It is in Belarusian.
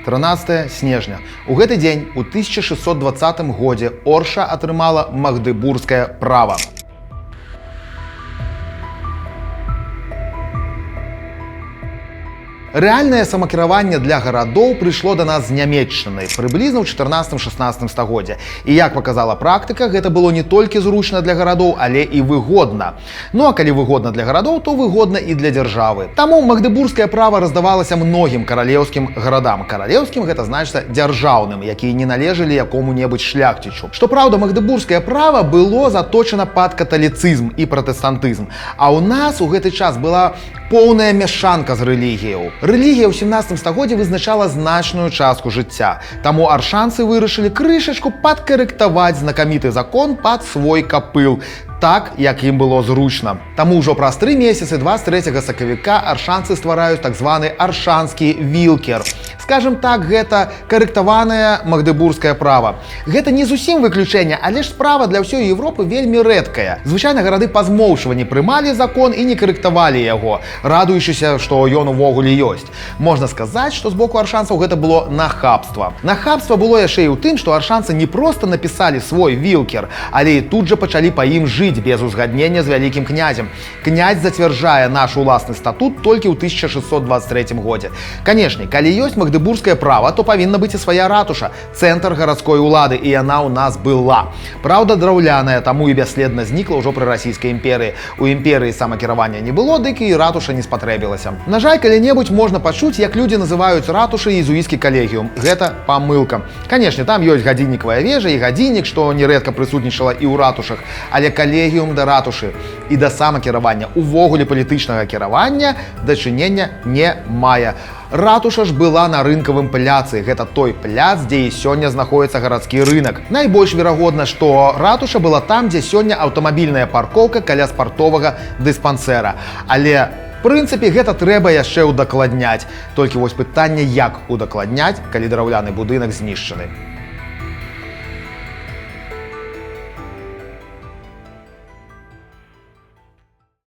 13 снежня. У гэты дзень у 1620 годзе Орша атрымала магдыбургскае права. Рэальнае самакіраванне для гарадоў прыйшло да нас з Нямецчыны прыблізна ў 14-16 стагоддзе. І як паказала практыка, гэта было не толькі зручна для гарадоў, але і выгодна. Ну а калі выгодна для гарадоў, то выгодна і для дзяржавы. Таму магдыбургскае права раздавалася многім каралеўскім гарадам. Каралеўскім гэта значыцца дзяржаўным, якія не належалі якому-небудзь шляхцічу. Што праўда, магдыбургскае права было заточана пад каталіцызм і пратэстантызм. А ў нас у гэты час была поўная мяшанка з рэлігіяў. Рэлігія ў 17 стагоддзі вызначала значную частку жыцця. Таму аршанцы вырашылі крышачку падкарэктаваць знакаміты закон пад свой капыл, так, як ім было зручна. Таму ўжо праз 3 месяцы 23 сакавіка аршанцы ствараюць так званы аршанскі вілкер. Скажем так, гэта карэктаванае магдыбургскае права. Гэта не зусім выключэнне, але ж справа для ўсёй Европы вельмі рэдкая. Звычайна гарады па змоўчванні прымалі закон і не карэктавалі яго, радуючыся, што ён увогуле ёсць. Можна сказаць, што з боку аршанцаў гэта было нахабства. Нахабства было яшчэ і ў тым, што аршанцы не проста напісалі свой вілкер, але і тут жа пачалі па ім жыць без узгаднення з вялікім князем. Князь зацвярджае наш уласны статут толькі ў 1623 годзе. Канешне, калі ёсць магдыбургскае права, то павінна быць і свая ратуша, цэнтр гарадской улады, і яна ў нас была. Праўда, драўляная, таму і бясследна знікла ўжо пры расійскай імперыі. У імперыі самакіравання не было, дык і ратуша не спатрэбілася. На жаль, калі-небудзь можна пачуць, як людзі называюць ратушы езуіцкі калегіум. Гэта памылка. Канешне, там ёсць гадзіннікавая вежа і гадзіннік, што нерэдка прысутнічала і ў ратушах, але калегіум да ратушы і да самакіравання, увогуле палітычнага кіравання, дачынення не мае. Ратуша ж была на рынкавым пляцы. Гэта той пляц, дзе і сёння знаходіцца гарадскі рынак. Найбольш верагодна, што ратуша была там, дзе сёння аўтамабільная паркоўка каля спартовага дыспансэра. Але в прынцыпе, гэта трэба яшчэ ўдакладняць. Толькі вось пытанне, як удакладняць, калі драўляны будынак знішчаны.